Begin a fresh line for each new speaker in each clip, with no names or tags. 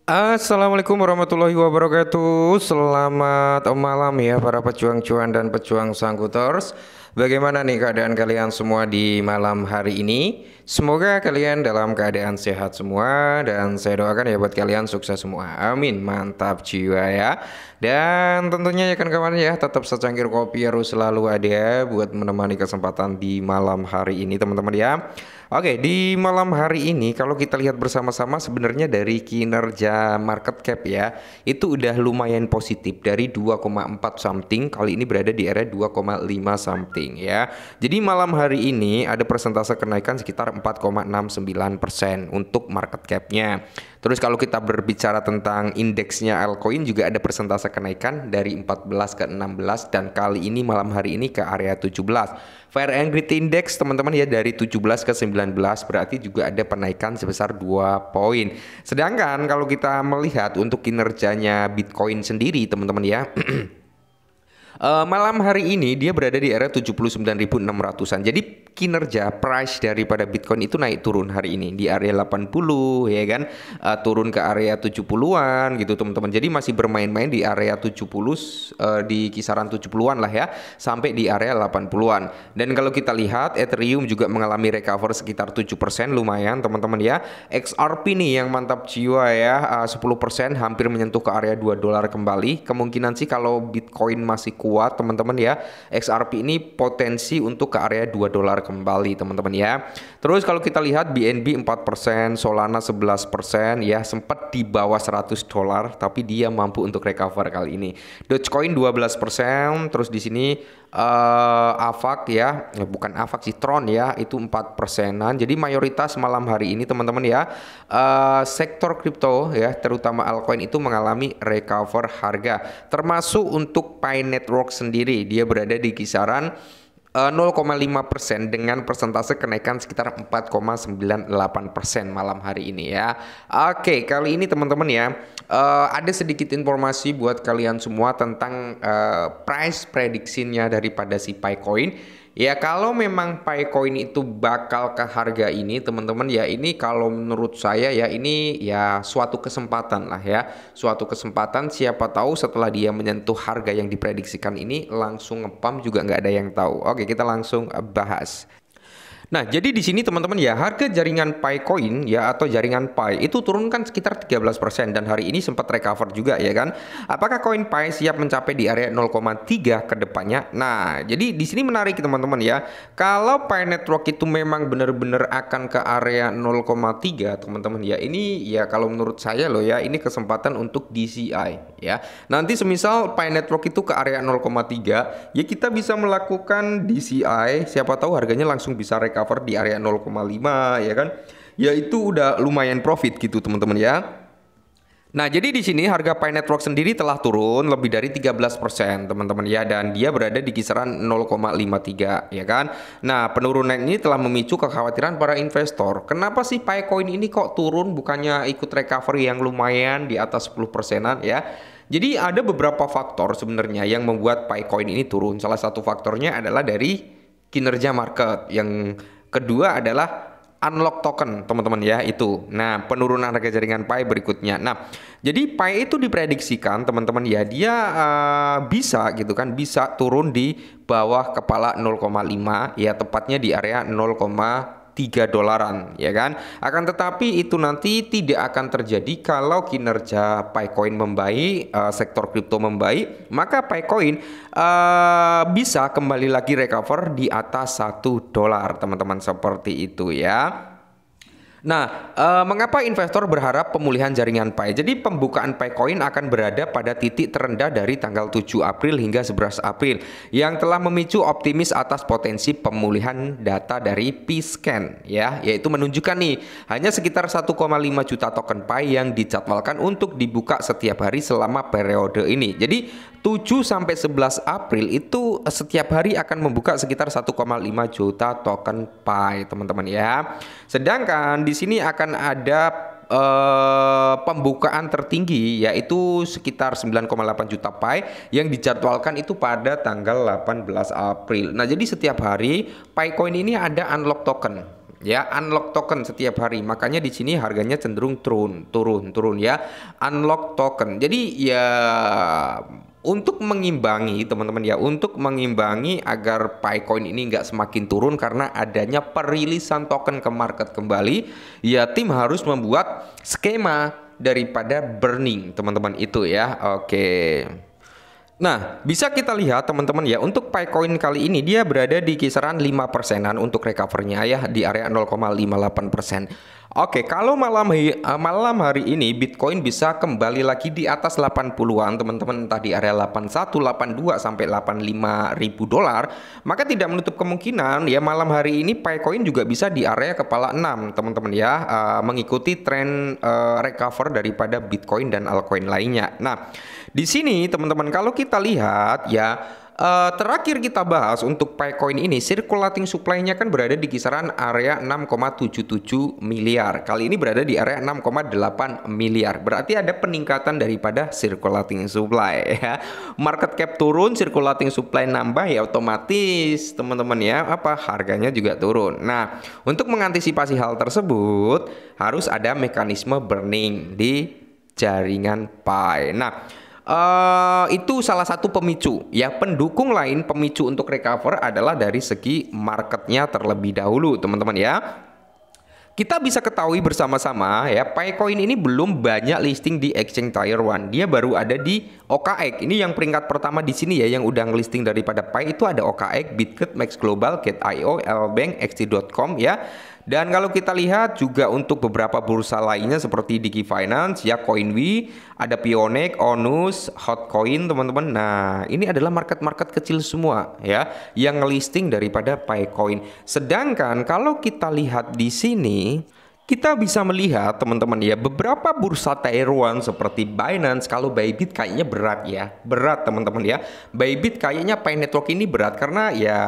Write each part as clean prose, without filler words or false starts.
Assalamualaikum warahmatullahi wabarakatuh. Selamat malam ya para pejuang cuan dan pejuang sangkuters. Bagaimana nih keadaan kalian semua di malam hari ini? Semoga kalian dalam keadaan sehat semua dan saya doakan ya buat kalian sukses semua. Amin. Mantap jiwa ya. Dan tentunya ya kawan-kawan ya tetap secangkir kopi harus selalu ada buat menemani kesempatan di malam hari ini teman-teman ya. Oke, di malam hari ini kalau kita lihat bersama-sama sebenarnya dari kinerja market cap ya, itu udah lumayan positif dari 2,4 something kali ini berada di area 2,5 something ya. Jadi malam hari ini ada persentase kenaikan sekitar 4,69% untuk market capnya. Terus kalau kita berbicara tentang indeksnya altcoin juga ada persentase kenaikan dari 14 ke 16 dan kali ini malam hari ini ke area 17. Fair and Greed Index teman-teman ya dari 17 ke 19 berarti juga ada penaikan sebesar 2 poin. Sedangkan kalau kita melihat untuk kinerjanya Bitcoin sendiri teman-teman ya malam hari ini dia berada di area 79.600-an. Jadi kinerja price daripada Bitcoin itu naik turun hari ini di area 80 ya kan, turun ke area 70-an gitu teman-teman. Jadi masih bermain-main di area 70 di kisaran 70-an lah ya sampai di area 80-an. Dan kalau kita lihat Ethereum juga mengalami recover sekitar 7% lumayan teman-teman ya. XRP nih yang mantap jiwa ya, 10% hampir menyentuh ke area 2 dolar kembali. Kemungkinan sih kalau Bitcoin masih kuat teman-teman ya, XRP ini potensi untuk ke area 2 dolar kembali teman-teman ya. Terus kalau kita lihat BNB 4%, Solana 11% ya, sempat di bawah 100 dolar tapi dia mampu untuk recover kali ini. Dogecoin 12%, terus di sini AVAX ya, bukan AVAX sih, Tron ya, itu 4%-an. Jadi mayoritas malam hari ini teman-teman ya, sektor kripto ya, terutama altcoin itu mengalami recover harga. Termasuk untuk Pi Network sendiri, dia berada di kisaran 0,5% dengan persentase kenaikan sekitar 4,98% malam hari ini ya. Oke, kali ini teman-teman ya, ada sedikit informasi buat kalian semua tentang price prediction-nya daripada si Picoin. Ya kalau memang Picoin itu bakal ke harga ini teman-teman ya, ini kalau menurut saya ya ini ya suatu kesempatan lah ya. Suatu kesempatan, siapa tahu setelah dia menyentuh harga yang diprediksikan ini langsung ngepump juga nggak ada yang tahu. Oke, kita langsung bahas. Nah, jadi di sini teman-teman ya, harga jaringan Picoin ya atau jaringan Pi itu turun kan sekitar 13% dan hari ini sempat recover juga ya kan. Apakah koin Pi siap mencapai di area 0,3 ke depannya? Nah, jadi di sini menarik teman-teman ya. Kalau Pi Network itu memang benar-benar akan ke area 0,3 teman-teman ya. Ini ya kalau menurut saya loh ya, ini kesempatan untuk DCI ya. Nanti semisal Pi Network itu ke area 0,3 ya, kita bisa melakukan DCI, siapa tahu harganya langsung bisa recover di area 0,5 ya kan. Ya itu udah lumayan profit gitu teman-teman ya. Nah, jadi di sini harga Pi Network sendiri telah turun lebih dari 13% teman-teman ya, dan dia berada di kisaran 0,53 ya kan. Nah, penurunan ini telah memicu kekhawatiran para investor. Kenapa sih Picoin ini kok turun bukannya ikut recovery yang lumayan di atas 10%-an ya? Jadi ada beberapa faktor sebenarnya yang membuat Picoin ini turun. Salah satu faktornya adalah dari kinerja market. Yang kedua adalah unlock token teman-teman ya itu. Nah, penurunan harga jaringan Pi berikutnya. Nah, jadi Pi itu diprediksikan teman-teman ya, dia bisa gitu kan, bisa turun di bawah kepala 0,5 ya, tepatnya di area 0,3 dolaran ya kan. Akan tetapi itu nanti tidak akan terjadi kalau kinerja Picoin membaik, sektor kripto membaik, maka Picoin bisa kembali lagi recover di atas 1 dolar teman-teman, seperti itu ya. Nah, mengapa investor berharap pemulihan jaringan Pi? Jadi pembukaan Picoin akan berada pada titik terendah dari tanggal 7 April hingga 11 April yang telah memicu optimis atas potensi pemulihan data dari P-Scan ya, yaitu menunjukkan nih hanya sekitar 1,5 juta token Pi yang dijadwalkan untuk dibuka setiap hari selama periode ini. Jadi 7 sampai 11 April itu setiap hari akan membuka sekitar 1,5 juta token Pi teman-teman ya. Sedangkan di sini akan ada pembukaan tertinggi yaitu sekitar 9,8 juta Pi yang dijadwalkan itu pada tanggal 18 April. Nah, jadi setiap hari Picoin ini ada unlock token ya, unlock token setiap hari. Makanya di sini harganya cenderung turun ya. Unlock token. Jadi ya untuk mengimbangi teman-teman ya, untuk mengimbangi agar Picoin ini nggak semakin turun karena adanya perilisan token ke market kembali, ya tim harus membuat skema daripada burning teman-teman itu ya. Oke. Nah, bisa kita lihat teman-teman ya, untuk Picoin kali ini dia berada di kisaran 5%-an untuk recovernya ya, di area 0,58%. Oke, kalau malam hari ini Bitcoin bisa kembali lagi di atas 80-an teman-teman, entah di area 81, 82 sampai 85 ribu dolar, maka tidak menutup kemungkinan ya malam hari ini Picoin juga bisa di area kepala 6 teman-teman ya, mengikuti tren recover daripada Bitcoin dan altcoin lainnya. Nah, di sini teman-teman kalau kita lihat ya, terakhir kita bahas untuk Picoin ini circulating supply-nya kan berada di kisaran area 6,77 miliar. Kali ini berada di area 6,8 miliar. Berarti ada peningkatan daripada circulating supply ya. Market cap turun, circulating supply nambah ya, otomatis teman-teman ya, harganya juga turun. Nah, untuk mengantisipasi hal tersebut harus ada mekanisme burning di jaringan Pi. Nah, itu salah satu pemicu ya. Pendukung lain pemicu untuk recover adalah dari segi marketnya terlebih dahulu teman-teman ya. Kita bisa ketahui bersama-sama ya, Picoin ini belum banyak listing di exchange tier 1. Dia baru ada di OKX. Ini yang peringkat pertama di sini ya, yang udah ngelisting daripada Pi itu ada OKX, Bitget, Max Global, Get.io, Lbank, XT.com ya. Dan kalau kita lihat juga untuk beberapa bursa lainnya seperti Digi Finance ya, CoinWe, ada Pionex, Onus, Hotcoin teman-teman. Nah, ini adalah market-market kecil semua ya yang ngelisting daripada Picoin. Sedangkan kalau kita lihat di sini, kita bisa melihat teman-teman ya, beberapa bursa tier 1 seperti Binance, kalau Bybit kayaknya berat ya, berat teman-teman ya. Bybit kayaknya Pi Network ini berat karena ya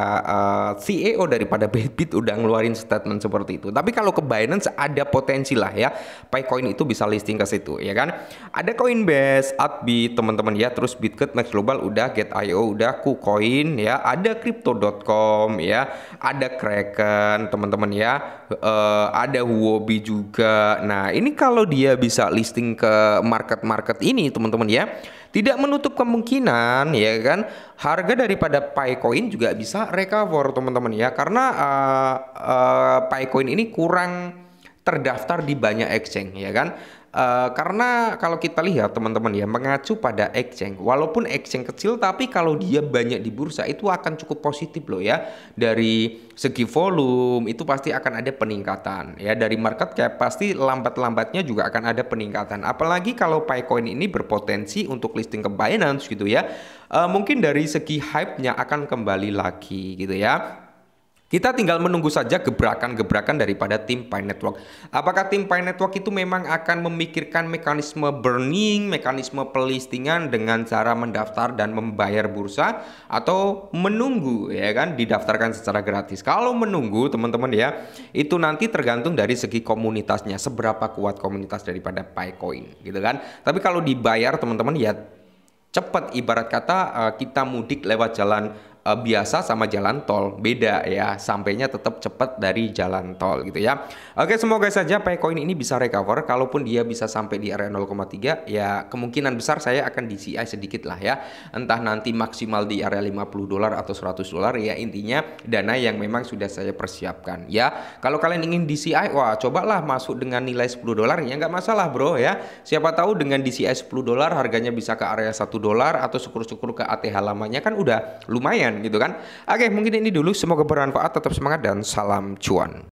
CEO daripada Bybit udah ngeluarin statement seperti itu. Tapi kalau ke Binance ada potensi lah ya, Picoin itu bisa listing ke situ ya kan. Ada Coinbase, Upbit teman-teman ya, terus Bitget, Max Global udah, Get.io udah, KuCoin ya, ada Crypto.com ya, ada Kraken teman-teman ya, ada Huobi juga. Nah, ini kalau dia bisa listing ke market-market ini teman-teman ya, tidak menutup kemungkinan ya kan, harga daripada Picoin juga bisa recover teman-teman ya, karena Picoin ini kurang terdaftar di banyak exchange ya kan. Karena kalau kita lihat teman-teman ya, mengacu pada exchange, walaupun exchange kecil tapi kalau dia banyak di bursa itu akan cukup positif loh ya. Dari segi volume itu pasti akan ada peningkatan ya, dari market cap pasti lambat-lambatnya juga akan ada peningkatan. Apalagi kalau Picoin ini berpotensi untuk listing ke Binance gitu ya, mungkin dari segi hype-nya akan kembali lagi gitu ya. Kita tinggal menunggu saja gebrakan-gebrakan daripada tim Pi Network. Apakah tim Pi Network itu memang akan memikirkan mekanisme burning, mekanisme pelistingan dengan cara mendaftar dan membayar bursa, atau menunggu ya kan didaftarkan secara gratis? Kalau menunggu teman-teman ya, itu nanti tergantung dari segi komunitasnya, seberapa kuat komunitas daripada Picoin gitu kan. Tapi kalau dibayar teman-teman ya cepat, ibarat kata kita mudik lewat jalan biasa sama jalan tol, beda ya, sampainya tetap cepat dari jalan tol gitu ya. Oke, semoga saja Picoin ini bisa recover. Kalaupun dia bisa sampai di area 0,3 ya, kemungkinan besar saya akan DCI sedikit lah ya, entah nanti maksimal di area 50 dolar atau 100 dolar ya, intinya dana yang memang sudah saya persiapkan ya. Kalau kalian ingin DCI, wah cobalah masuk dengan nilai 10 dolar ya, nggak masalah bro ya. Siapa tahu dengan DCI 10 dolar harganya bisa ke area 1 dolar, atau syukur-syukur ke ATH lamanya kan udah lumayan gitu kan. Oke, mungkin ini dulu, semoga bermanfaat, tetap semangat dan salam cuan.